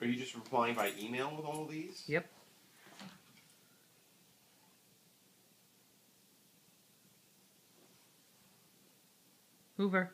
Are you just replying by email with all of these? Yep. Hoover.